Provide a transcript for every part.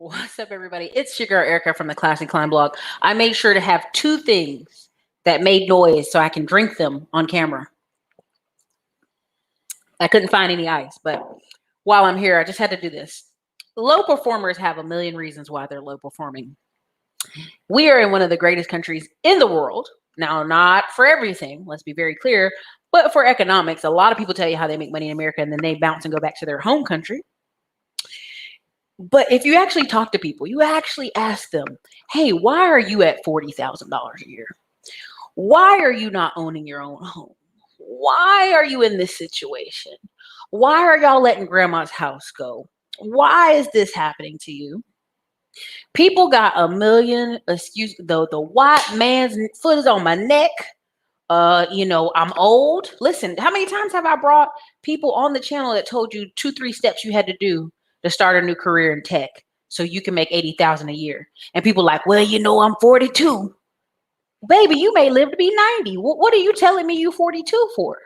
What's up, everybody? It's your girl Erica from the Classic Climb blog. I made sure to have two things that made noise so I can drink them on camera. I couldn't find any ice, but while I'm here, I just had to do this. Low performers have a million reasons why they're low performing. We are in one of the greatest countries in the world. Now, not for everything, let's be very clear, but for economics. A lot of people tell you how they make money in America and then they bounce and go back to their home country. But if you actually talk to people, you actually ask them, hey, why are you at $40,000 a year? Why are you not owning your own home? Why are you in this situation? Why are y'all letting grandma's house go? Why is this happening to you? People got a million excuses. The white man's foot is on my neck. I'm old. Listen, how many times have I brought people on the channel that told you 2-3 steps you had to do to start a new career in tech so you can make 80,000 a year? And people like, well, I'm 42. Baby, you may live to be 90. What are you telling me you 42 for?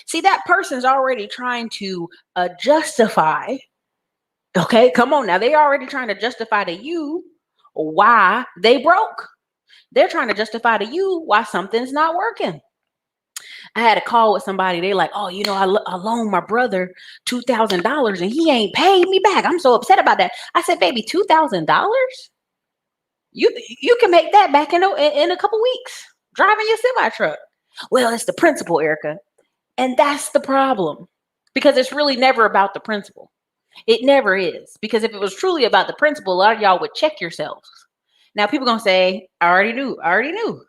See, that person's already trying to justify. Okay, come on now. They already trying to justify to you why they broke. They're trying to justify to you why something's not working. I had a call with somebody. They like, oh, I loaned my brother $2,000 and he ain't paid me back. I'm so upset about that. I said, baby, $2,000? You can make that back in a couple weeks driving your semi truck. Well, it's the principle, Erica, and that's the problem, because it's really never about the principle. It never is, because if it was truly about the principle, a lot of y'all would check yourselves. Now, people gonna say, I already knew.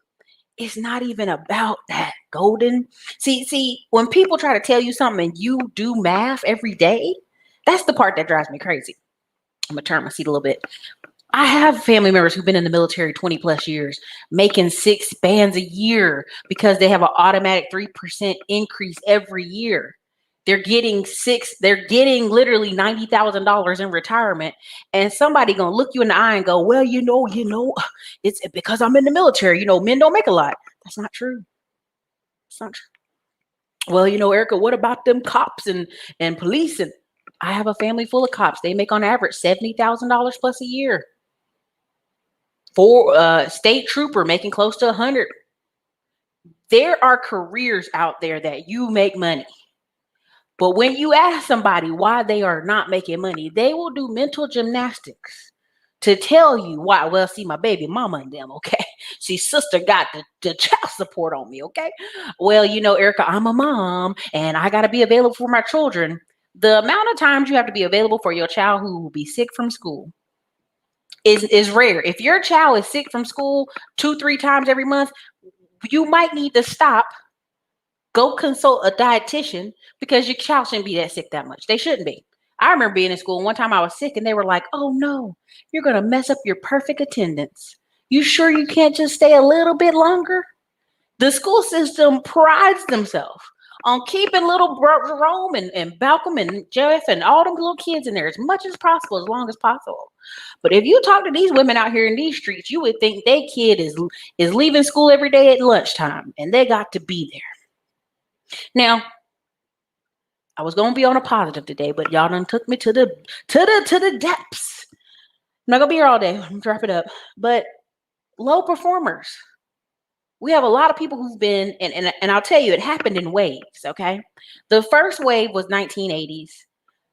It's not even about that, Golden. See, when people try to tell you something and you do math every day, that's the part that drives me crazy. I'm gonna turn my seat a little bit. I have family members who've been in the military 20 plus years, making 6 bands a year because they have an automatic 3% increase every year. They're getting literally $90,000 in retirement, and somebody gonna look you in the eye and go, well, it's because I'm in the military, men don't make a lot. That's not true. It's not true. Well, Erica, what about them cops and police? And I have a family full of cops. They make on average $70,000 plus a year. For state trooper making close to 100. There are careers out there that you make money. But when you ask somebody why they are not making money, they will do mental gymnastics to tell you why. Well, see, my baby mama and them, okay? See, sister got the child support on me, okay? Well, Erica, I'm a mom and I got to be available for my children. The amount of times you have to be available for your child who will be sick from school is rare. If your child is sick from school 2-3 times every month, you might need to stop, go consult a dietitian, because your child shouldn't be that sick that much. They shouldn't be. I remember being in school. One time I was sick and they were like, oh no, you're going to mess up your perfect attendance. You sure you can't just stay a little bit longer? The school system prides themselves on keeping little Jerome and Malcolm and Jeff and all them little kids in there as much as possible, as long as possible. But if you talk to these women out here in these streets, you would think their kid is leaving school every day at lunchtime and they got to be there. Now, I was gonna be on a positive today, but y'all done took me to the depths. I'm not gonna be here all day. I'm gonna wrap it up. But low performers. We have a lot of people who've been, and I'll tell you, it happened in waves, okay? The first wave was 1980s.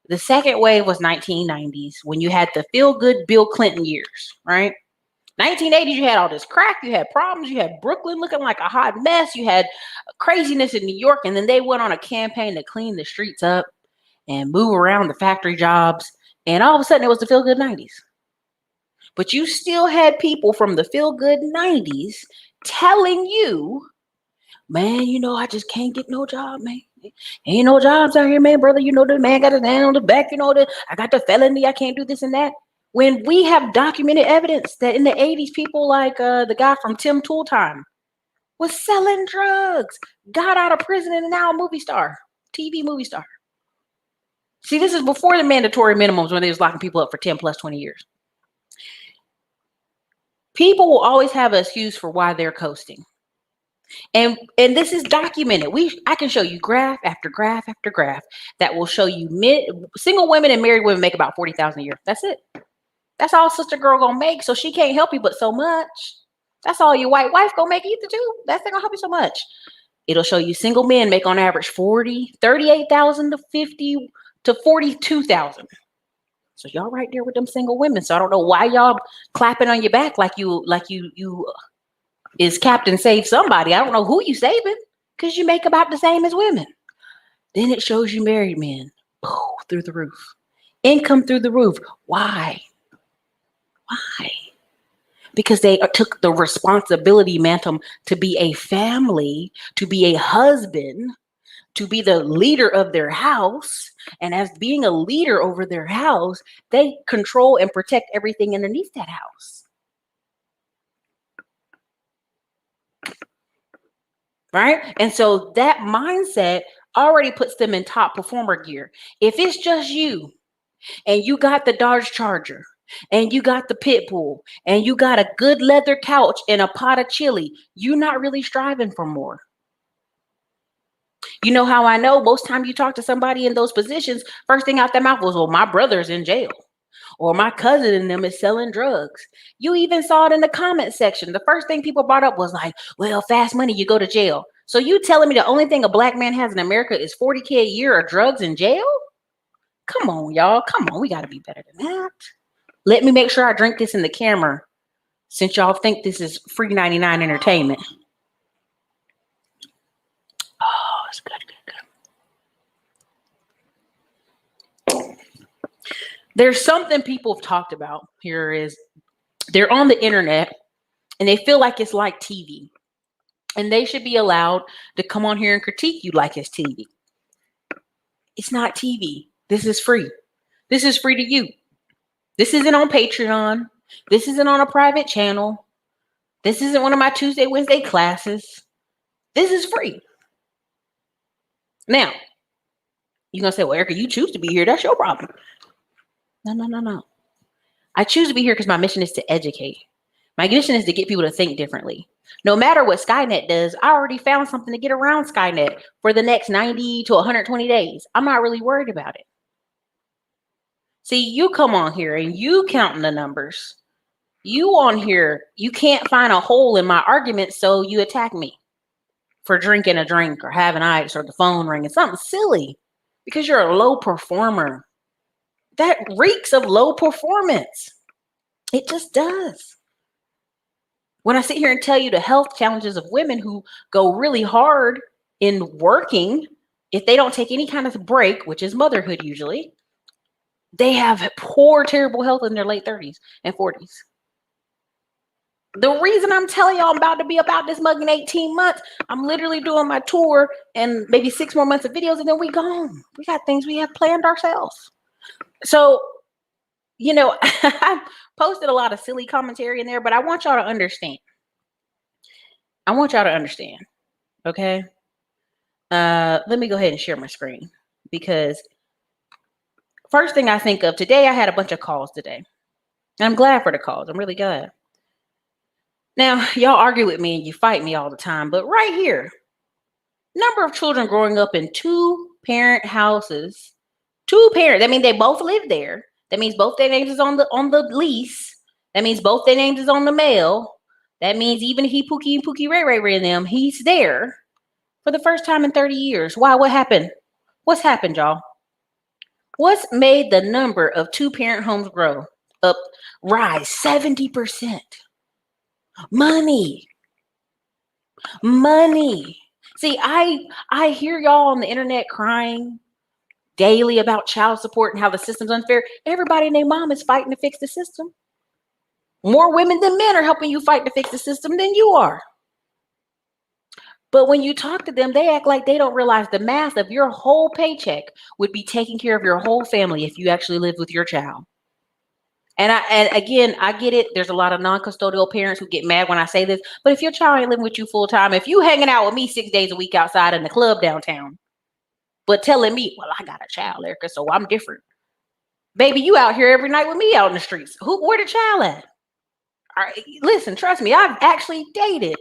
The second wave was 1990s, when you had the feel-good Bill Clinton years, right? 1980s, you had all this crack, you had problems, you had Brooklyn looking like a hot mess, you had craziness in New York, and then they went on a campaign to clean the streets up and move around the factory jobs, and all of a sudden it was the feel-good 90s. But you still had people from the feel-good 90s telling you, man, I just can't get no job, man. Ain't no jobs out here, man, brother. The man got his hand on the back, I got the felony, I can't do this and that. When we have documented evidence that in the 80s, people like the guy from Tim Tool Time was selling drugs, got out of prison, and now a movie star, TV movie star. See, this is before the mandatory minimums, when they was locking people up for 10 plus 20 years. People will always have an excuse for why they're coasting. And this is documented. I can show you graph after graph after graph that will show you single women and married women make about $40,000 a year. That's it. That's all sister girl gonna make. So she can't help you but so much. That's all your white wife gonna make either too. That's not gonna help you so much. It'll show you single men make on average 38,000 to 50 to 42,000. So y'all right there with them single women. So I don't know why y'all clapping on your back like you is Captain Save Somebody. I don't know who you saving because you make about the same as women. Then it shows you married men through the roof. Income through the roof. Why? Why? Because they took the responsibility mantle to be a family, to be a husband, to be the leader of their house. And as being a leader over their house, they control and protect everything underneath that house. Right? And so that mindset already puts them in top performer gear. If it's just you and you got the Dodge Charger and you got the pit bull and you got a good leather couch and a pot of chili, you're not really striving for more. You know how I know? Most time you talk to somebody in those positions, first thing out their mouth was, well, my brother's in jail. Or my cousin and them is selling drugs. You even saw it in the comment section. The first thing people brought up was like, well, fast money, you go to jail. So you telling me the only thing a black man has in America is $40K a year of drugs in jail? Come on, y'all. Come on. We got to be better than that. Let me make sure I drink this in the camera since y'all think this is free 99 entertainment. Oh, it's good, good, good. There's something people have talked about here is they're on the internet and they feel like it's like TV. And they should be allowed to come on here and critique you like it's TV. It's not TV. This is free. This is free to you. This isn't on Patreon. This isn't on a private channel. This isn't one of my Tuesday, Wednesday classes. This is free. Now, you're going to say, well, Erica, you choose to be here. That's your problem. No. I choose to be here because my mission is to educate. My mission is to get people to think differently. No matter what Skynet does, I already found something to get around Skynet for the next 90 to 120 days. I'm not really worried about it. See, you come on here and you counting the numbers. You on here, you can't find a hole in my argument, so you attack me for drinking a drink or having ice or the phone ringing, something silly because you're a low performer. That reeks of low performance. It just does. When I sit here and tell you the health challenges of women who go really hard in working, if they don't take any kind of break, which is motherhood usually, they have poor, terrible health in their late 30s and 40s. The reason I'm telling y'all I'm about to be about this mug in 18 months, I'm literally doing my tour and maybe 6 more months of videos and then we gone. We got things we have planned ourselves. So, you know, I posted a lot of silly commentary in there, but I want y'all to understand. Okay? Let me go ahead and share my screen because first thing I think of today, I had a bunch of calls today. And I'm glad for the calls. I'm really glad. Now, y'all argue with me and you fight me all the time, but right here, number of children growing up in 2-parent houses, 2 parents. That means they both live there. That means both their names is on the lease. That means both their names is on the mail. That means even he Pookie and Pookie Ray Ray and them, he's there for the first time in 30 years. Why? What happened? What's happened, y'all? What's made the number of 2-parent homes rise 70%? Money. See, I hear y'all on the internet crying daily about child support and how the system's unfair. Everybody and their mom is fighting to fix the system. More women than men are helping you fight to fix the system than you are. But when you talk to them, they act like they don't realize the math of your whole paycheck would be taking care of your whole family if you actually lived with your child. And again, I get it. There's a lot of non-custodial parents who get mad when I say this. But if your child ain't living with you full time, if you hanging out with me 6 days a week outside in the club downtown, but telling me, well, I got a child, Erica, so I'm different. Baby, you out here every night with me out in the streets. Where the child at? All right, listen, trust me, I've actually dated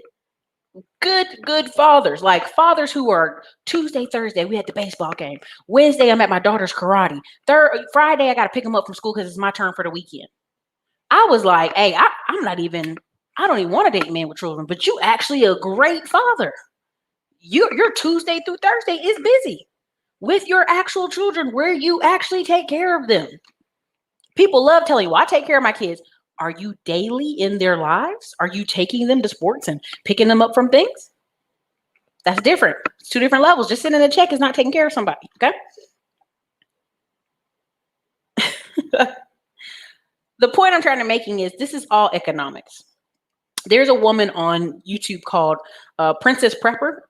good fathers, like fathers who are Tuesday, Thursday, we had the baseball game. Wednesday, I'm at my daughter's karate. Friday, I got to pick them up from school because it's my turn for the weekend. I was like, hey, I don't even want to date men with children, but you actually a great father. Your Tuesday through Thursday is busy with your actual children where you actually take care of them. People love telling you, well, I take care of my kids. Are you daily in their lives? Are you taking them to sports and picking them up from things? That's different. It's two different levels. Just sending a check is not taking care of somebody, okay? The point I'm trying to making is this is all economics. There's a woman on YouTube called Princess Prepper,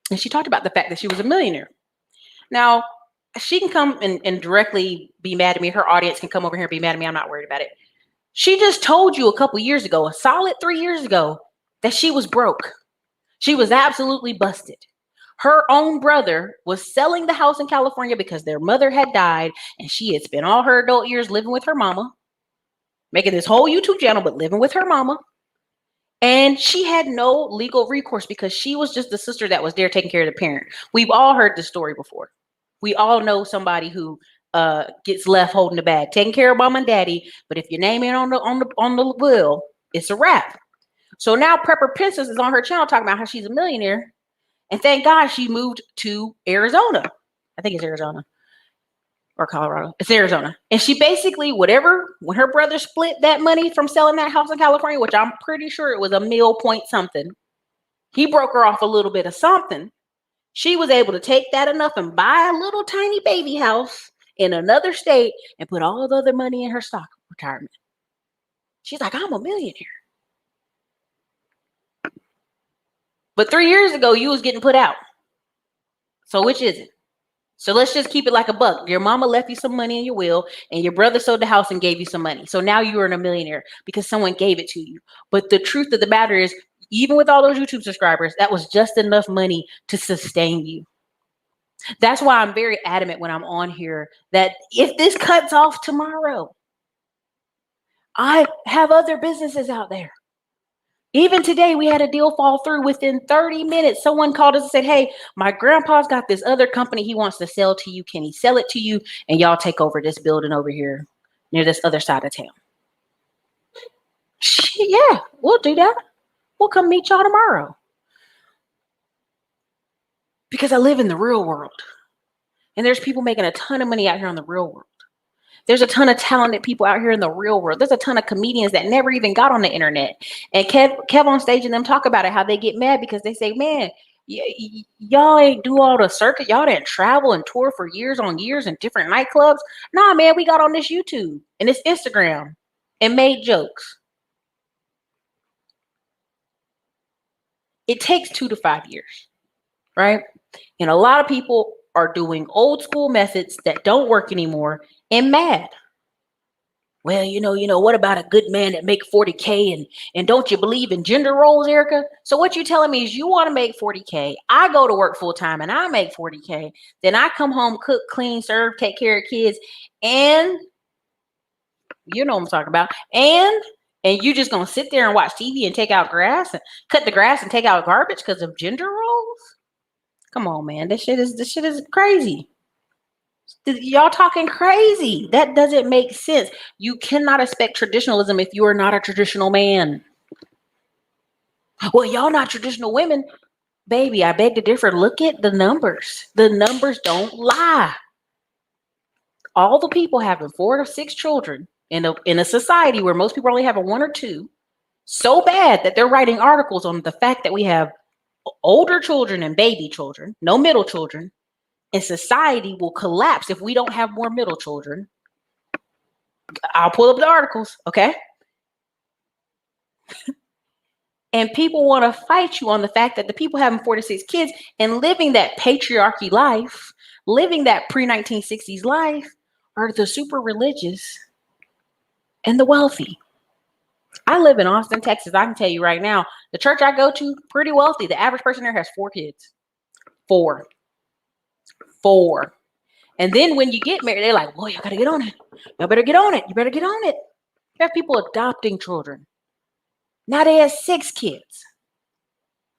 and she talked about the fact that she was a millionaire. Now, she can come and directly be mad at me. Her audience can come over here and be mad at me. I'm not worried about it. She just told you a couple years ago, a solid 3 years ago, that she was broke. She was absolutely busted. Her own brother was selling the house in California because their mother had died, and she had spent all her adult years living with her mama, making this whole YouTube channel, but living with her mama. And she had no legal recourse because she was just the sister that was there taking care of the parent. We've all heard this story before. We all know somebody who gets left holding the bag, taking care of mom and daddy. But if your name ain't on the will, it's a wrap. So now Prepper Princess is on her channel talking about how she's a millionaire. And thank God she moved to Arizona. I think it's Arizona or Colorado. It's Arizona. And she basically, when her brother split that money from selling that house in California, which I'm pretty sure it was a mill point something, he broke her off a little bit of something. She was able to take that enough and buy a little tiny baby house in another state and put all the other money in her stock retirement. She's like, I'm a millionaire. But 3 years ago, you was getting put out. So which is it? So let's just keep it like a buck. Your mama left you some money in your will, and your brother sold the house and gave you some money. So now you are a millionaire because someone gave it to you. But the truth of the matter is, even with all those YouTube subscribers, that was just enough money to sustain you. That's why I'm very adamant when I'm on here that if this cuts off tomorrow, I have other businesses out there. Even today, we had a deal fall through within 30 minutes. Someone called us and said, hey, my grandpa's got this other company he wants to sell to you. Can he sell it to you? And y'all take over this building over here near this other side of town. Yeah, we'll do that. We'll come meet y'all tomorrow. Because I live in the real world. And there's people making a ton of money out here in the real world. There's a ton of talented people out here in the real world. There's a ton of comedians that never even got on the internet. And Kev on stage and them talk about it, how they get mad because they say, man, y'all ain't do all the circuit. Y'all didn't travel and tour for years on years in different nightclubs. Nah, man, we got on this YouTube and this Instagram and made jokes. It takes 2 to 5 years, right? And a lot of people are doing old school methods that don't work anymore and mad. Well, you know, what about a good man that make 40K and don't you believe in gender roles, Erica? So what you telling me is you want to make 40K. I go to work full time and I make 40K. Then I come home, cook, clean, serve, take care of kids, and you know what I'm talking about. And you just gonna sit there and watch TV and take out grass and cut the grass and take out garbage because of gender roles? Come on, man. This shit is crazy. Y'all talking crazy. That doesn't make sense. You cannot expect traditionalism if you are not a traditional man. Well, y'all not traditional women. Baby, I beg to differ. Look at the numbers. The numbers don't lie. All the people having 4 to 6 children in a society where most people are only having 1 or 2, so bad that they're writing articles on the fact that we have older children and baby children, no middle children, and society will collapse if we don't have more middle children. I'll pull up the articles, okay? And people want to fight you on the fact that the people having 4 to 6 kids and living that patriarchy life, living that pre-1960s life, are the super religious and the wealthy. I live in Austin, Texas. I can tell you right now, the church I go to, pretty wealthy. The average person there has 4 kids. 4. And then when you get married, they're like, boy, you gotta get on it. You better get on it. You better get on it. You have people adopting children. Now they have 6 kids.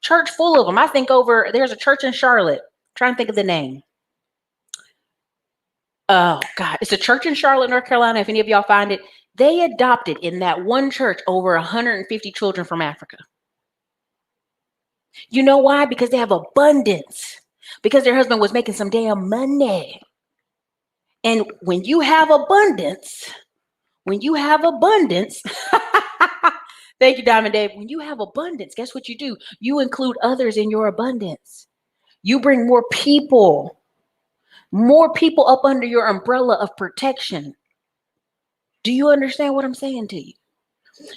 Church full of them. I think there's a church in Charlotte. I'm trying to think of the name. Oh God, it's a church in Charlotte, North Carolina. If any of y'all find it, They adopted in that one church over 150 children from Africa. You know why? Because they have abundance. Because their husband was making some damn money. And when you have abundance, thank you, Diamond Dave. When you have abundance, guess what you do? You include others in your abundance. You bring more people up under your umbrella of protection. Do you understand what I'm saying to you?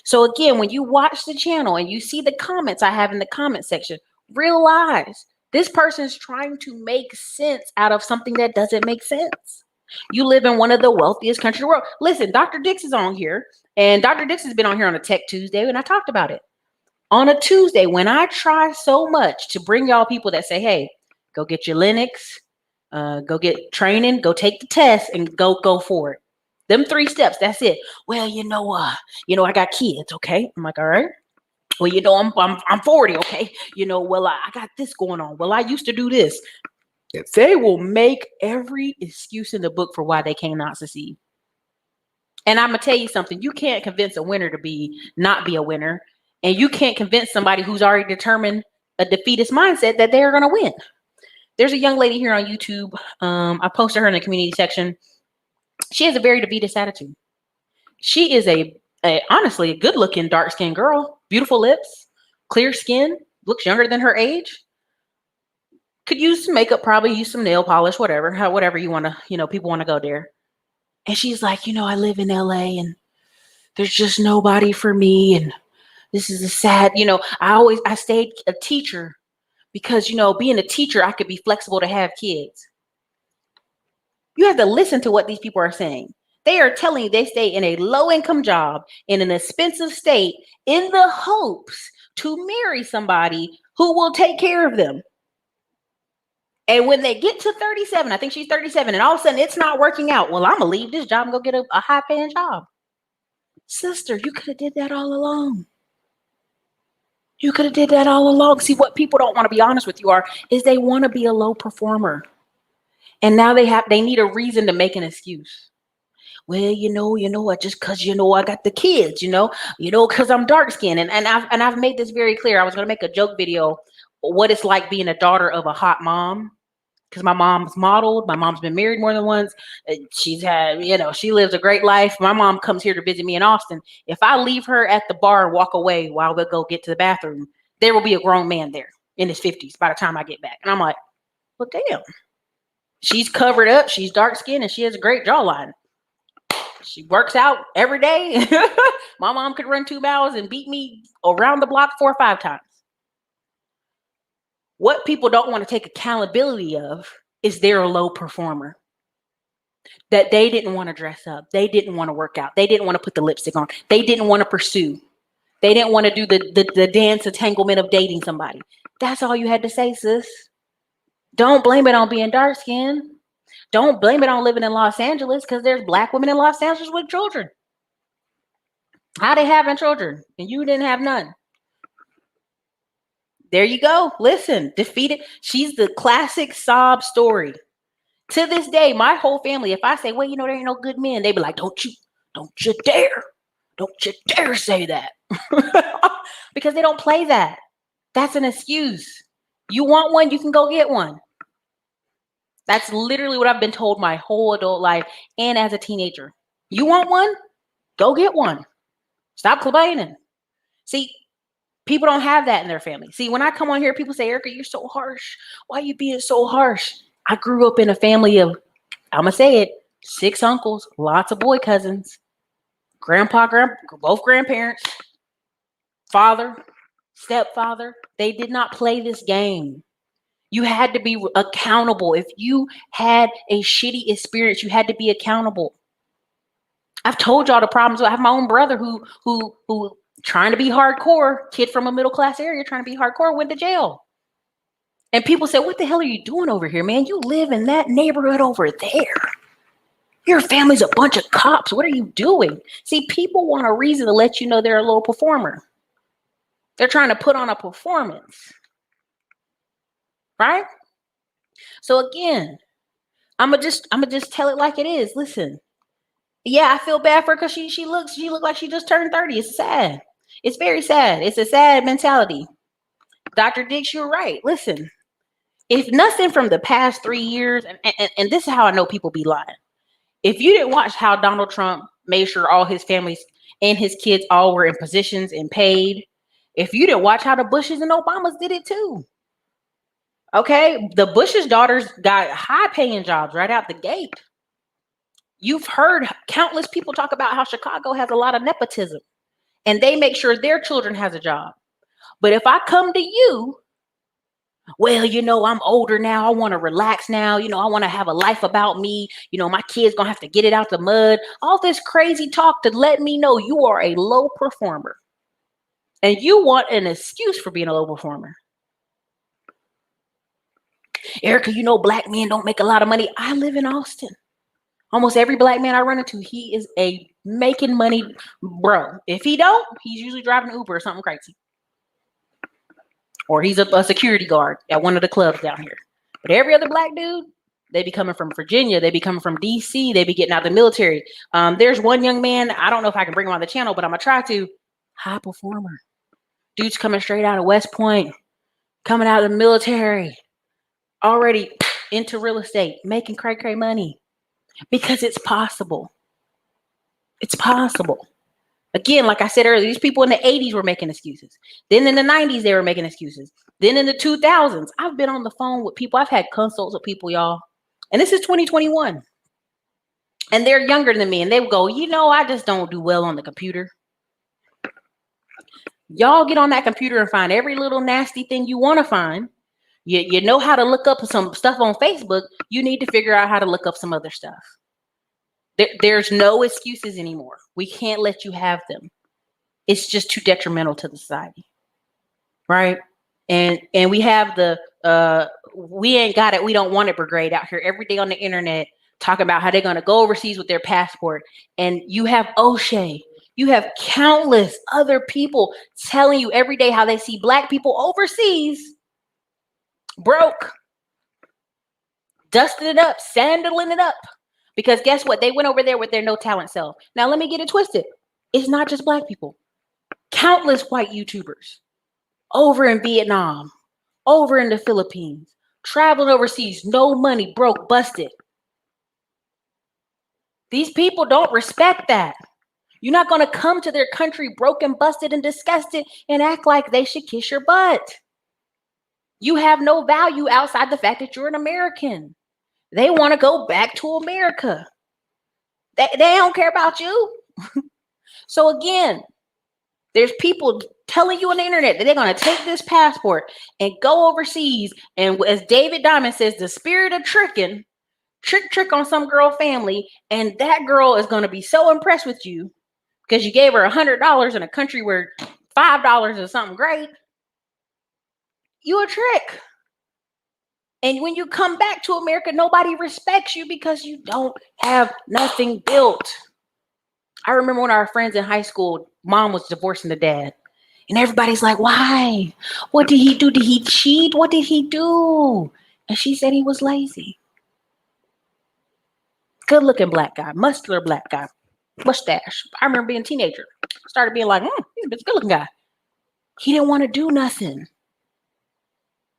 So again, when you watch the channel and you see the comments I have in the comment section, realize this person is trying to make sense out of something that doesn't make sense. You live in one of the wealthiest countries in the world. Listen, Dr. Dix is on here, and Dr. Dix has been on here on a Tech Tuesday, and I talked about it. On a Tuesday, when I try so much to bring y'all people that say, hey, go get your Linux, go get training, go take the test, and go for it. Them 3 steps, that's it. Well, I got kids, okay? I'm like, all right. Well, I'm 40, okay? Well, I got this going on. Well, I used to do this. They will make every excuse in the book for why they cannot succeed. And I'm gonna tell you something. You can't convince a winner to not be a winner, and you can't convince somebody who's already determined a defeatist mindset that they are gonna win. There's a young lady here on YouTube. I posted her in the community section. She has a very defeatist attitude. She is honestly a good-looking, dark-skinned girl, beautiful lips, clear skin, looks younger than her age. Could use some makeup, probably use some nail polish, whatever you want to, people want to go there. And she's like, I live in LA and there's just nobody for me. And this is a sad, I stayed a teacher because, being a teacher, I could be flexible to have kids. You have to listen to what these people are saying. They are telling you they stay in a low-income job in an expensive state in the hopes to marry somebody who will take care of them. And when they get to 37, I think she's 37, and all of a sudden it's not working out. Well, I'm going to leave this job and go get a high-paying job. Sister, you could have did that all along. You could have did that all along. See, what people don't want to be honest with you is they want to be a low performer. And now they need a reason to make an excuse. Well, just because, I got the kids, because I'm dark skinned. And I've made this very clear. I was going to make a joke video, what it's like being a daughter of a hot mom. Because my mom's modeled. My mom's been married more than once. She's had, she lives a great life. My mom comes here to visit me in Austin. If I leave her at the bar and walk away while we'll go get to the bathroom, there will be a grown man there in his 50s by the time I get back. And I'm like, well, damn. She's covered up. She's dark skinned and she has a great jawline. She works out every day. My mom could run 2 miles and beat me around the block 4 or 5 times. What people don't want to take accountability of is they're a low performer. That they didn't want to dress up. They didn't want to work out. They didn't want to put the lipstick on. They didn't want to pursue. They didn't want to do the dance entanglement of dating somebody. That's all you had to say, sis. Don't blame it on being dark skinned. Don't blame it on living in Los Angeles because there's Black women in Los Angeles with children. How they having children and you didn't have none? There you go. Listen, defeated. She's the classic sob story. To this day, my whole family, if I say, well, there ain't no good men, they be like, don't you dare say that. Because they don't play that. That's an excuse. You want one, you can go get one. That's literally what I've been told my whole adult life and as a teenager. You want one? Go get one. Stop complaining. See, people don't have that in their family. See, when I come on here, people say, Erica, you're so harsh. Why are you being so harsh? I grew up in a family of, I'm going to say it, 6 uncles, lots of boy cousins, both grandparents, father, stepfather. They did not play this game. You had to be accountable. If you had a shitty experience, you had to be accountable. I've told y'all the problems. I have my own brother who trying to be hardcore, kid from a middle class area trying to be hardcore, went to jail. And people say, what the hell are you doing over here, man? You live in that neighborhood over there. Your family's a bunch of cops. What are you doing? See, people want a reason to let you know they're a low performer. They're trying to put on a performance. Right? So again, I'm gonna just tell it like it is. Listen, Yeah, I feel bad for her because she looks like she just turned 30. It's sad. It's very sad. It's a sad mentality. Dr. Dix, you're right. Listen, if nothing from the past 3 years, and this is how I know people be lying. If you didn't watch how Donald Trump made sure all his families and his kids all were in positions and paid, if you didn't watch how the Bushes and Obamas did it too. Okay, the Bush's daughters got high paying jobs right out the gate. You've heard countless people talk about how Chicago has a lot of nepotism and they make sure their children has a job. But if I come to you, well, I'm older now. I want to relax now. I want to have a life about me. My kids going to have to get it out the mud. All this crazy talk to let me know you are a low performer. And you want an excuse for being a low performer. Erica, black men don't make a lot of money. I live in Austin. Almost every black man I run into, he is a making money bro. If he don't, he's usually driving an Uber or something crazy. Or he's a security guard at one of the clubs down here. But every other black dude, they be coming from Virginia. They be coming from DC. They be getting out of the military. There's one young man, I don't know if I can bring him on the channel, but I'm going to try to. High performer. Dude's coming straight out of West Point, coming out of the military, already into real estate, making cray money. Because it's possible. It's possible. Again, like I said earlier, these people in the 80s were making excuses. Then in the 90s, they were making excuses. Then in the 2000s, I've been on the phone with people. I've had consults with people, y'all. And this is 2021. And they're younger than me. And they would go, I just don't do well on the computer. Y'all get on that computer and find every little nasty thing you want to find. You know how to look up some stuff on Facebook. You need to figure out how to look up some other stuff. There's no excuses anymore. We can't let you have them. It's just too detrimental to the society. Right? And we have the we ain't got it, we don't want it brigade out here every day on the internet talking about how they're going to go overseas with their passport. And you have O'Shea. You have countless other people telling you every day how they see black people overseas broke, dusting it up, sandaling it up. Because guess what? They went over there with their no talent self. Now, let me get it twisted. It's not just black people. Countless white YouTubers over in Vietnam, over in the Philippines, traveling overseas, no money, broke, busted. These people don't respect that. You're not going to come to their country broken, busted, and disgusted and act like they should kiss your butt. You have no value outside the fact that you're an American. They want to go back to America. They don't care about you. So again, there's people telling you on the internet that they're going to take this passport and go overseas. And as David Diamond says, the spirit of tricking, trick on some girl family. And that girl is going to be so impressed with you because you gave her $100 in a country where $5 is something great. You a trick. And when you come back to America, nobody respects you because you don't have nothing built. I remember when our friends in high school, mom was divorcing the dad. And everybody's like, why? What did he do? Did he cheat? What did he do? And she said he was lazy. Good looking black guy, muscular black guy, mustache. I remember being a teenager. Started being like, he's a good looking guy. He didn't want to do nothing.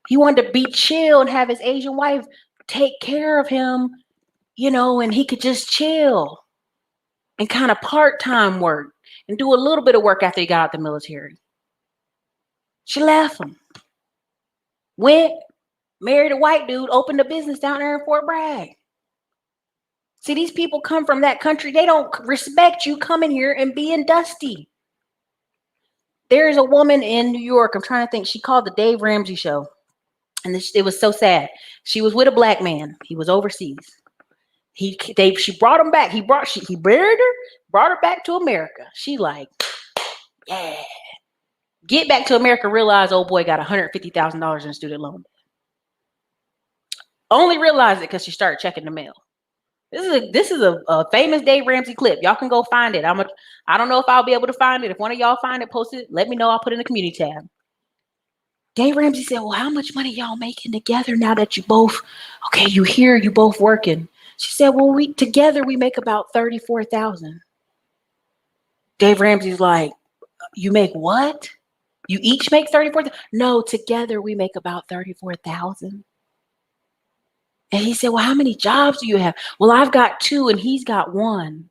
He wanted to be chill and have his Asian wife take care of him, and he could just chill and kind of part-time work and do a little bit of work after he got out the military. She left him. Went, married a white dude, opened a business down there in Fort Bragg. See, these people come from that country. They don't respect you coming here and being dusty. There's a woman in New York. I'm trying to think. She called the Dave Ramsey Show. And it was so sad. She was with a black man. He was overseas. She brought him back. He married her, brought her back to America. She like, yeah. Get back to America, realize old boy got $150,000 in student loan. Only realized it because she started checking the mail. This is a famous Dave Ramsey clip. Y'all can go find it. I don't know if I'll be able to find it. If one of y'all find it, post it. Let me know. I'll put it in the community tab. Dave Ramsey said, well, how much money y'all making together now that you both, okay, you here, you both working. She said, well, we together we make about 34,000. Dave Ramsey's like, you make what? You each make 34,000? No, together we make about 34,000. And he said, well, how many jobs do you have? Well, I've got 2 and he's got 1.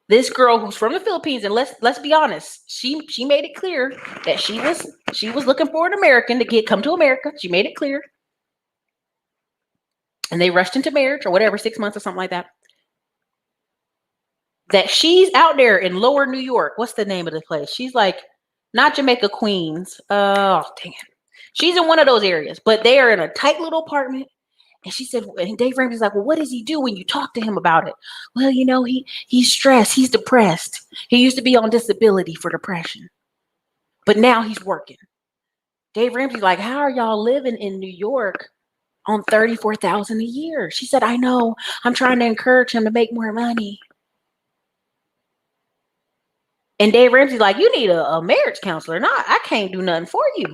This girl who's from the Philippines, and let's be honest, she made it clear that she was looking for an American to come to America. She made it clear. And they rushed into marriage or whatever, 6 months or something like that. That she's out there in lower New York. What's the name of the place? She's like, not Jamaica, Queens. Oh, dang it. She's in one of those areas, but they are in a tight little apartment. And she said, and Dave Ramsey's like, well, what does he do when you talk to him about it? Well, you know, he's stressed. He's depressed. He used to be on disability for depression, but now he's working. Dave Ramsey's like, how are y'all living in New York on 34,000 a year? She said, I know. I'm trying to encourage him to make more money. And Dave Ramsey's like, you need a marriage counselor. No, I can't do nothing for you.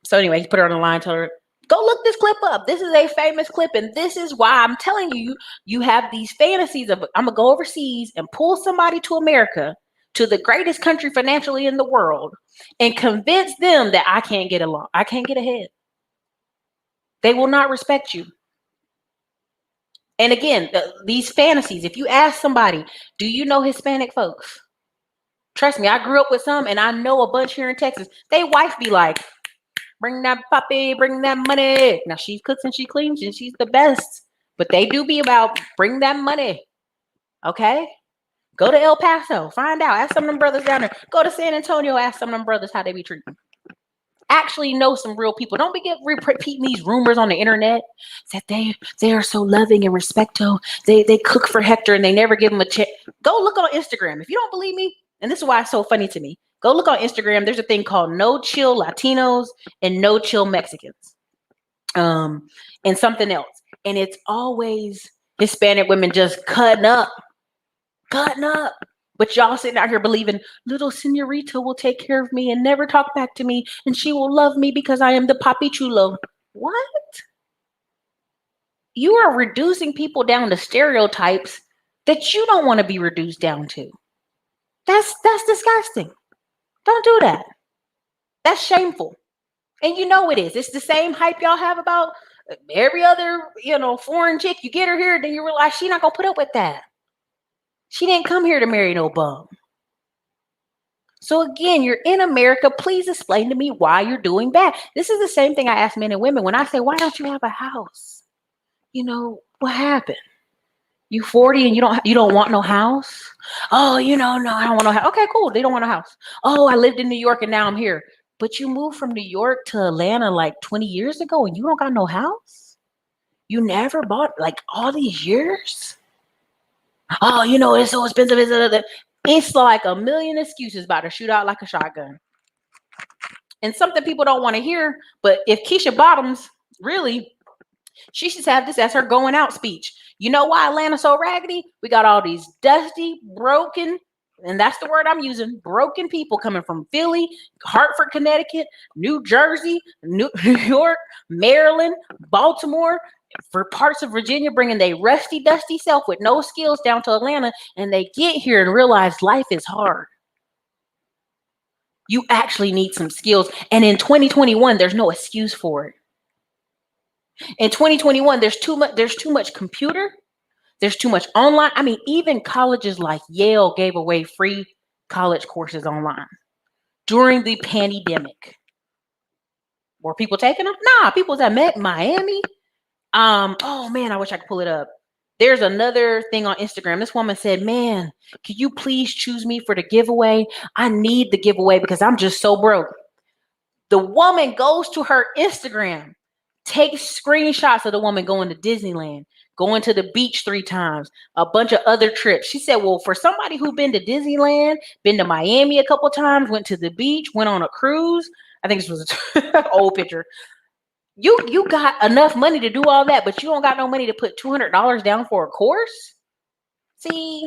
So anyway, he put her on the line, told her, go look this clip up. This is a famous clip. And this is why I'm telling you, you have these fantasies of, I'm going to go overseas and pull somebody to America, to the greatest country financially in the world, and convince them that I can't get along. I can't get ahead. They will not respect you. And again, these fantasies, if you ask somebody, do you know Hispanic folks? Trust me, I grew up with some and I know a bunch here in Texas. They wife be like, bring that puppy, bring that money. Now she cooks and she cleans and she's the best. But they do be about bring that money. Okay? Go to El Paso, find out. Ask some of them brothers down there. Go to San Antonio, ask some of them brothers how they be treating. Actually know some real people. Don't be repeating these rumors on the internet that they are so loving and respectful. They cook for Hector and they never give him a check. Go look on Instagram. If you don't believe me, and this is why it's so funny to me, go look on Instagram. There's a thing called No Chill Latinos and No Chill Mexicans. And something else. And it's always Hispanic women just cutting up. But y'all sitting out here believing little señorita will take care of me and never talk back to me. And she will love me because I am the papi chulo. What? You are reducing people down to stereotypes that you don't want to be reduced down to. That's disgusting. Don't do that. That's shameful. And you know it is. It's the same hype y'all have about every other, foreign chick. You get her here, then you realize she's not going to put up with that. She didn't come here to marry no bum. So again, you're in America. Please explain to me why you're doing bad. This is the same thing I ask men and women. When I say, why don't you have a house? What happened? You 40 and you don't want no house? Oh, no, I don't want no house. Okay, cool. They don't want a house. Oh, I lived in New York and now I'm here. But you moved from New York to Atlanta like 20 years ago and you don't got no house? You never bought like all these years? Oh, it's so expensive. It's like a million excuses about to shoot out like a shotgun. And something people don't want to hear, but if Keisha Bottoms really, she should have this as her going out speech. You know why Atlanta's so raggedy? We got all these dusty, broken, and that's the word I'm using, broken people coming from Philly, Hartford, Connecticut, New Jersey, New York, Maryland, Baltimore, for parts of Virginia, bringing their rusty, dusty self with no skills down to Atlanta, and they get here and realize life is hard. You actually need some skills. And in 2021, there's no excuse for it. In 2021, there's too much computer. There's too much online. I mean, even colleges like Yale gave away free college courses online during the pandemic. Were people taking them? Nah, people was at Miami. Oh man, I wish I could pull it up. There's another thing on Instagram. This woman said, man, can you please choose me for the giveaway? I need the giveaway because I'm just so broke. The woman goes to her Instagram, takes screenshots of the woman going to Disneyland, going to the beach 3 times, a bunch of other trips. She said, well, for somebody who's been to Disneyland, been to Miami a couple times, went to the beach, went on a cruise. I think this was an old picture. You got enough money to do all that, but you don't got no money to put $200 down for a course? See,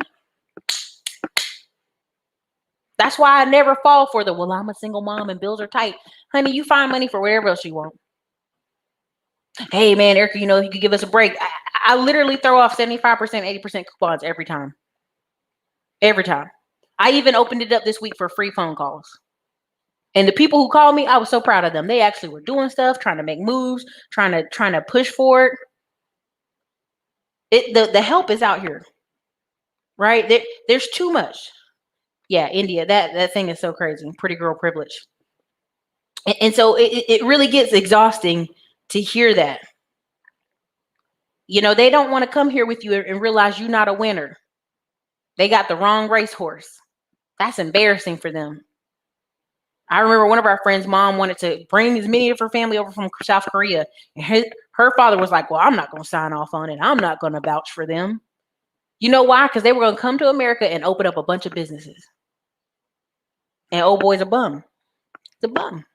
that's why I never fall for I'm a single mom and bills are tight. Honey, you find money for wherever else you want. Hey man, Erica, if you could give us a break. I literally throw off 75%, 80% coupons every time. Every time. I even opened it up this week for free phone calls. And the people who called me, I was so proud of them. They actually were doing stuff, trying to make moves, trying to push for it. The help is out here, right? There's too much. Yeah, India. That thing is so crazy. Pretty girl privilege. And so it really gets exhausting to hear that. They don't want to come here with you and realize you're not a winner. They got the wrong racehorse. That's embarrassing for them. I remember one of our friends' mom wanted to bring as many of her family over from South Korea. And her father was like, well, I'm not going to sign off on it. I'm not going to vouch for them. You know why? Because they were going to come to America and open up a bunch of businesses. And old boy's a bum. He's a bum.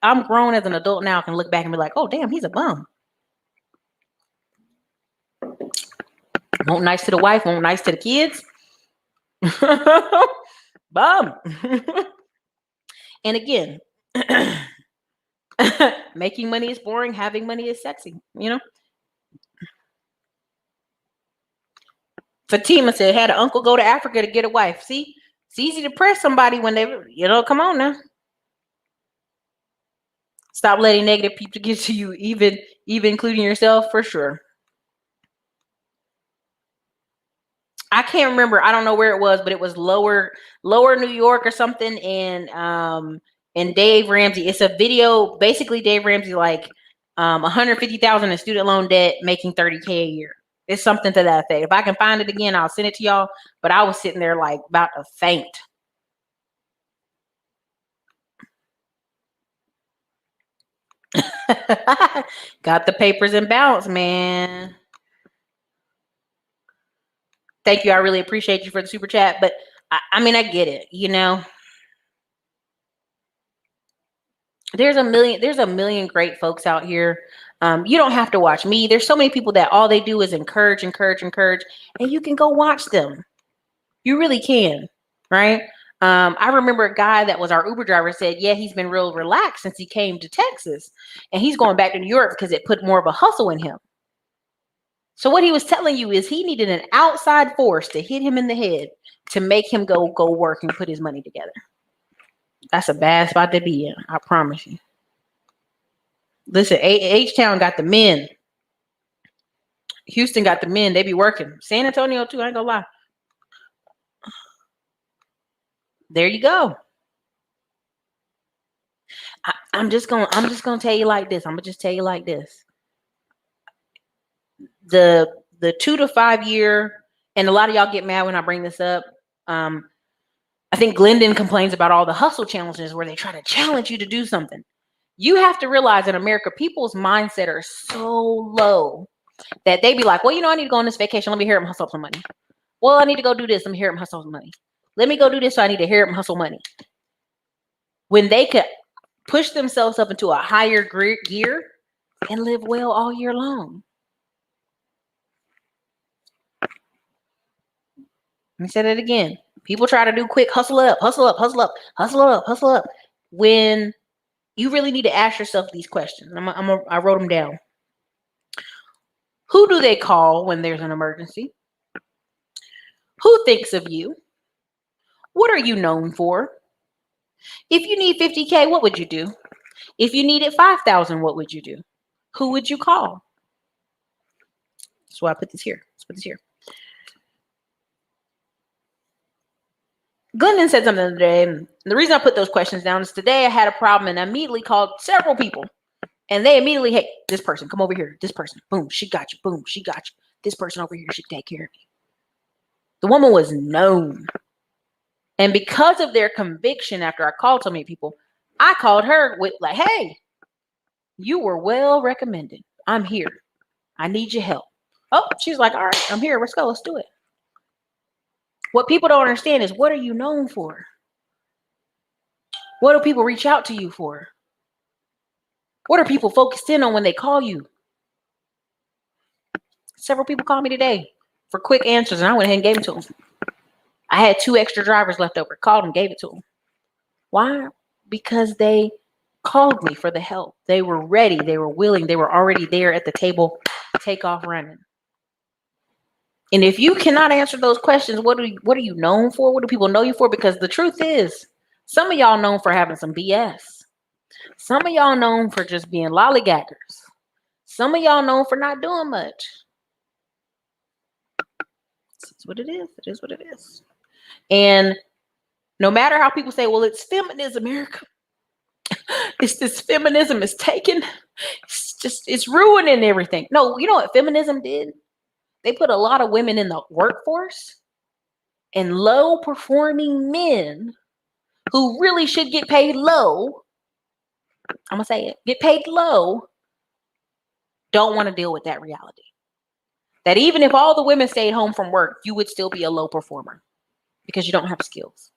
I'm grown as an adult now. I can look back and be like, oh, damn, he's a bum. Won't nice to the wife, won't nice to the kids. Bum. And again, making money is boring. Having money is sexy. Fatima said, had an uncle go to Africa to get a wife. See, it's easy to press somebody when they, come on now. Stop letting negative people get to you, even including yourself, for sure. I can't remember. I don't know where it was, but it was lower New York or something. And Dave Ramsey. It's a video. Basically, Dave Ramsey like $150,000 in student loan debt, making $30K a year. It's something to that effect. If I can find it again, I'll send it to y'all. But I was sitting there like about to faint. Got the papers in balance, man. Thank you. I really appreciate you for the super chat. But I mean, I get it. There's a million great folks out here. You don't have to watch me. There's so many people that all they do is encourage, and you can go watch them. You really can, right? I remember a guy that was our Uber driver said, yeah, he's been real relaxed since he came to Texas, and he's going back to New York because it put more of a hustle in him. So what he was telling you is he needed an outside force to hit him in the head to make him go work and put his money together. That's a bad spot to be in. I promise you. Listen, H-Town got the men. Houston got the men. They be working. San Antonio too. I ain't gonna lie. There you go. I'm just gonna tell you like this. I'm gonna just tell you like this. The 2 to 5 year, and a lot of y'all get mad when I bring this up. I think Glendon complains about all the hustle challenges where they try to challenge you to do something. You have to realize in America, people's mindset are so low that they be like, well, I need to go on this vacation. Let me hear them hustle some money. Well, I need to go do this. Let me hear them hustle some money. Let me go do this. So I need to hear them hustle money. When they could push themselves up into a higher gear and live well all year long. Let me say that again. People try to do quick hustle up. When you really need to ask yourself these questions. I wrote them down. Who do they call when there's an emergency? Who thinks of you? What are you known for? If you need 50K, what would you do? If you needed 5,000, what would you do? Who would you call? That's why I put this here. Let's put this here. Glendon said something the other day. And the reason I put those questions down is today I had a problem and I immediately called several people. And they immediately, hey, this person, come over here. This person, boom, she got you. Boom, she got you. This person over here should take care of you. The woman was known. And because of their conviction after I called so many people, I called her with like, hey, you were well recommended. I'm here. I need your help. Oh, she's like, all right, I'm here. Let's go. Let's do it. What people don't understand is, what are you known for? What do people reach out to you for? What are people focused in on when they call you? Several people called me today for quick answers, and I went ahead and gave them to them. I had 2 extra drivers left over. Called them, gave it to them. Why? Because they called me for the help. They were ready. They were willing. They were already there at the table, take off running. And if you cannot answer those questions, what are you known for? What do people know you for? Because the truth is, some of y'all known for having some BS. Some of y'all known for just being lollygaggers. Some of y'all known for not doing much. It's what it is. It is what it is. And no matter how people say, well, it's feminism, America. It's this feminism is taken. It's ruining everything. No, you know what feminism did? They put a lot of women in the workforce and low performing men who really should get paid low. I'm going to say it. Get paid low. Don't want to deal with that reality. That even if all the women stayed home from work, you would still be a low performer because you don't have skills.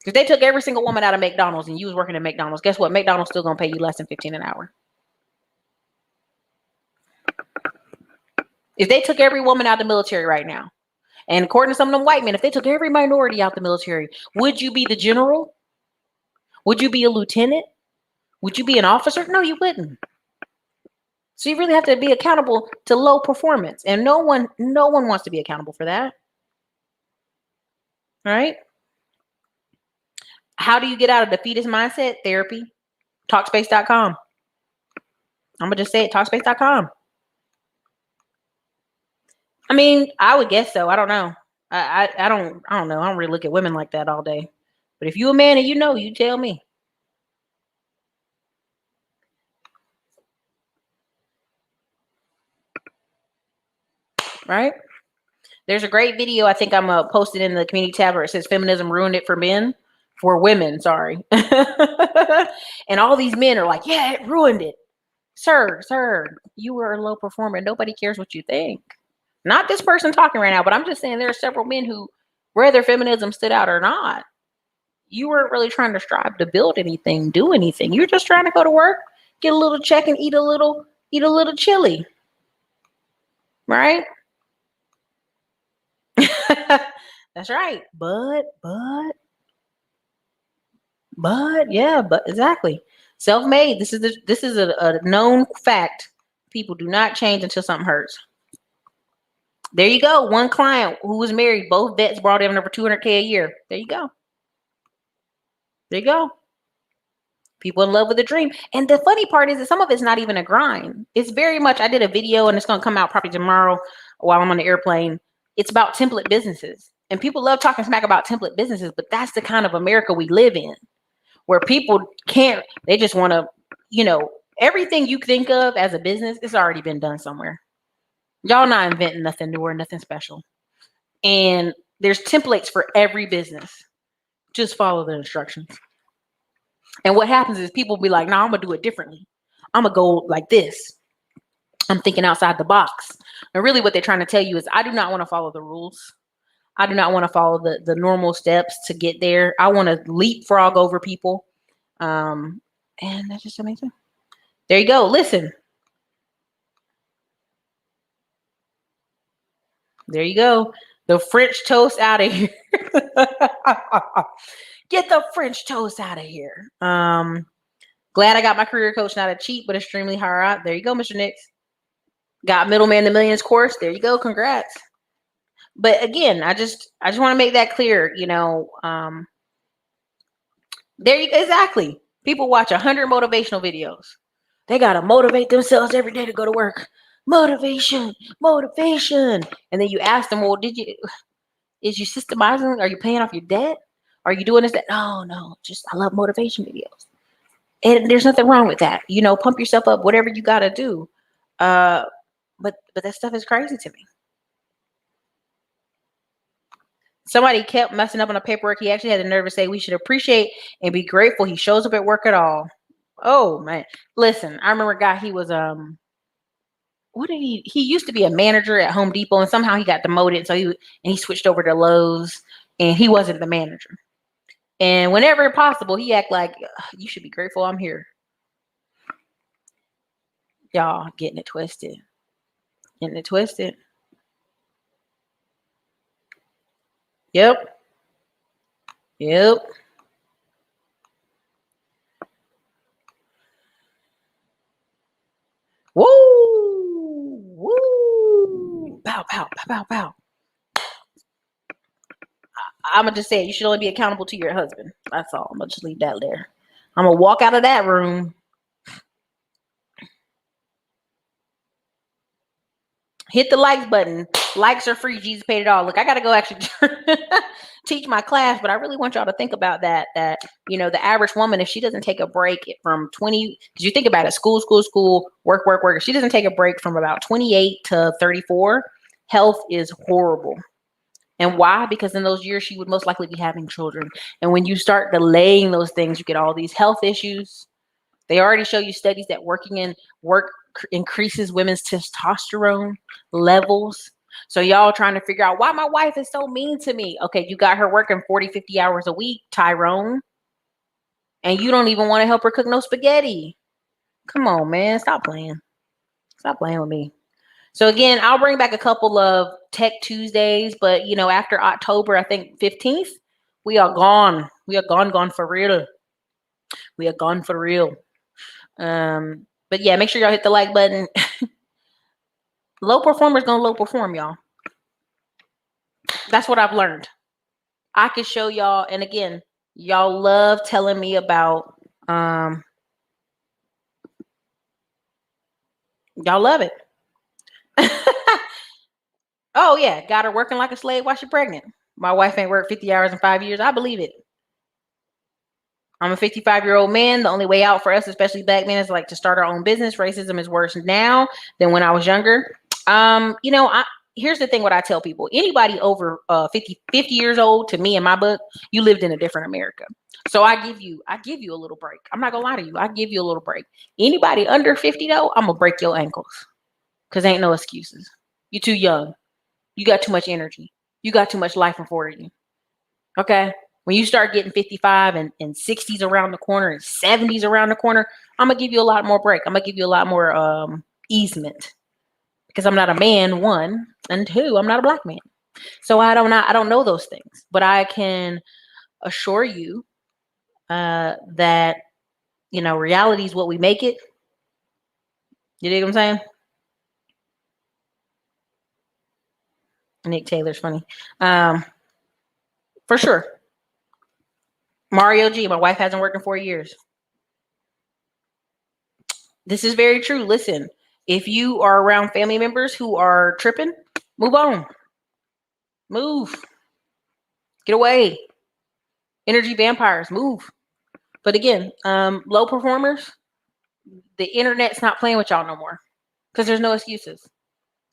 If they took every single woman out of McDonald's and you was working at McDonald's, guess what? McDonald's still going to pay you less than $15 an hour. If they took every woman out of the military right now, and according to some of them white men, if they took every minority out the military, would you be the general? Would you be a lieutenant? Would you be an officer? No, you wouldn't. So you really have to be accountable to low performance. And no one wants to be accountable for that. All right? How do you get out of defeatist mindset? Therapy. Talkspace.com. I'm gonna just say it, Talkspace.com. I mean, I would guess so. I don't know. I don't know. I don't really look at women like that all day. But if you a man and you tell me. Right? There's a great video. I think I'm gonna post it in the community tab where it says feminism ruined it for women, sorry. And all these men are like, yeah, it ruined it. Sir, you were a low performer. Nobody cares what you think. Not this person talking right now, but I'm just saying there are several men who, whether feminism stood out or not, you weren't really trying to strive to build anything, do anything. You're just trying to go to work, get a little check, and eat a little chili. Right? That's right. But exactly. Self-made. This is a known fact. People do not change until something hurts. There you go. One client who was married, both vets brought in over $200K a year. There you go. There you go. People in love with the dream. And the funny part is that some of it's not even a grind. It's very much, I did a video and it's going to come out probably tomorrow while I'm on the airplane. It's about template businesses. And people love talking smack about template businesses, but that's the kind of America we live in, where people they just want to, everything you think of as a business, it's already been done somewhere. Y'all not inventing nothing new or nothing special. And there's templates for every business. Just follow the instructions. And what happens is people be like, no, I'm going to do it differently. I'm going to go like this. I'm thinking outside the box. And really what they're trying to tell you is I do not want to follow the rules. I do not want to follow the normal steps to get there. I want to leapfrog over people. And that's just amazing. There you go. Listen. There you go. The French toast out of here. Get the French toast out of here. Glad I got my career coach, not a cheap, but extremely hard. There you go, Mr. Nix. Got Middleman to Millions course. There you go. Congrats. But again, I just want to make that clear. There you go. Exactly. People watch 100 motivational videos. They got to motivate themselves every day to go to work. Motivation. And then you ask them, well, is you systemizing? Are you paying off your debt? Are you doing this? That? No, just I love motivation videos. And there's nothing wrong with that. Pump yourself up, whatever you got to do. But that stuff is crazy to me. Somebody kept messing up on the paperwork. He actually had the nerve to say we should appreciate and be grateful he shows up at work at all. Oh man. Listen, I remember a guy, he was he used to be a manager at Home Depot, and somehow he got demoted. So he switched over to Lowe's, and he wasn't the manager. And whenever possible, he act like you should be grateful I'm here. Y'all getting it twisted. Yep. pow, pow, pow, pow, pow. I'm gonna just say it. You should only be accountable to your husband. That's all. I'm gonna just leave that there. I'm gonna walk out of that room. Hit the likes button. Likes are free. Jesus paid it all. Look, I gotta go actually teach my class, but I really want y'all to think about that. That the average woman, if she doesn't take a break from 20, because you think about it, school, work, work, work. If she doesn't take a break from about 28 to 34, health is horrible. And why? Because in those years, she would most likely be having children. And when you start delaying those things, you get all these health issues. They already show you studies that working in work increases women's testosterone levels. So y'all trying to figure out why my wife is so mean to me. Okay, you got her working 40, 50 hours a week, Tyrone. And you don't even want to help her cook no spaghetti. Come on, man. Stop playing. Stop playing with me. So again, I'll bring back a couple of Tech Tuesdays, but after October, I think 15th, we are gone. We are gone for real. We are gone for real. But yeah, make sure y'all hit the like button. Low performers gonna low perform, y'all. That's what I've learned. I can show y'all, and again, y'all love telling me about y'all love it. Oh yeah, got her working like a slave while she's pregnant. My wife ain't worked 50 hours in 5 years. I believe it. I'm a 55-year-old man. The only way out for us, especially black men, is like to start our own business. Racism is worse now than when I was younger. Here's the thing, what I tell people. Anybody over 50 years old, to me in my book, you lived in a different America. So I give you a little break. I'm not gonna lie to you. I give you a little break. Anybody under 50 though, I'm gonna break your ankles. Cause ain't no excuses. You're too young. You got too much energy. You got too much life in front of you. Okay? When you start getting 55 and 60s around the corner and 70s around the corner, I'm going to give you a lot more break. I'm going to give you a lot more easement. Because I'm not a man, one. And two, I'm not a black man. So I don't know those things. But I can assure you that, reality is what we make it. You dig what I'm saying? Nick Taylor's funny. For sure. Mario G, my wife hasn't worked in 4 years. This is very true. Listen, if you are around family members who are tripping, move on. Move. Get away. Energy vampires, move. But again, low performers, the internet's not playing with y'all no more because there's no excuses.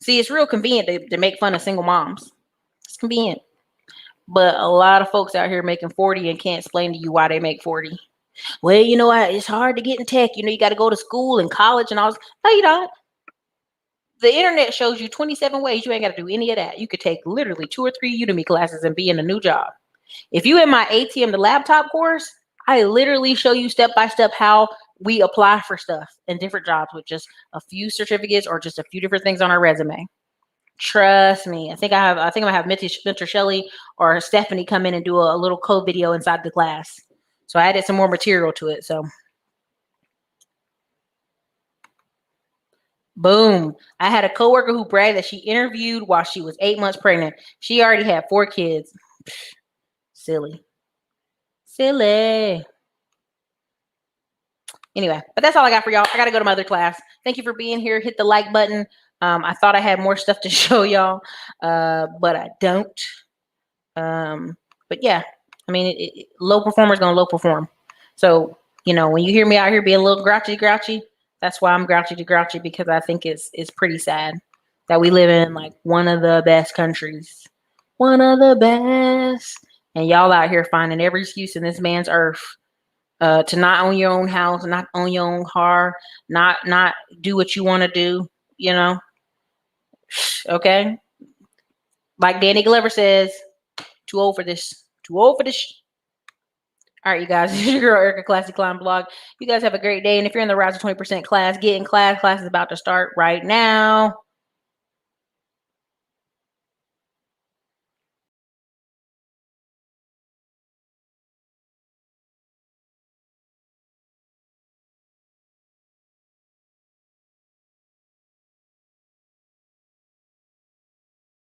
See, it's real convenient to make fun of single moms. It's convenient. But a lot of folks out here making 40 and can't explain to you why they make 40. Well, it's hard to get in tech. You got to go to school and college and all. No, you don't. The internet shows you 27 ways. You ain't got to do any of that. You could take literally 2 or 3 Udemy classes and be in a new job. If you in my ATM to laptop course, I literally show you step by step how we apply for stuff in different jobs with just a few certificates or just a few different things on our resume. Trust me. I think I'm gonna have Mentor Shelley or Stephanie come in and do a little code video inside the class. So I added some more material to it. So boom. I had a coworker who bragged that she interviewed while she was 8 months pregnant. She already had 4 kids. Silly. Anyway, but that's all I got for y'all. I got to go to my other class. Thank you for being here. Hit the like button. I thought I had more stuff to show y'all, but I don't. But yeah, I mean, low performers going to low perform. So, when you hear me out here being a little grouchy, that's why I'm grouchy, because I think it's pretty sad that we live in like one of the best countries. One of the best. And y'all out here finding every excuse in this man's earth to not own your own house, not own your own car, not do what you want to do, Okay? Like Danny Glover says, too old for this. Too old for this. All right, you guys. This is your girl, Erica Classy Clown Blog. You guys have a great day. And if you're in the Rise of 20% class, get in class. Class is about to start right now.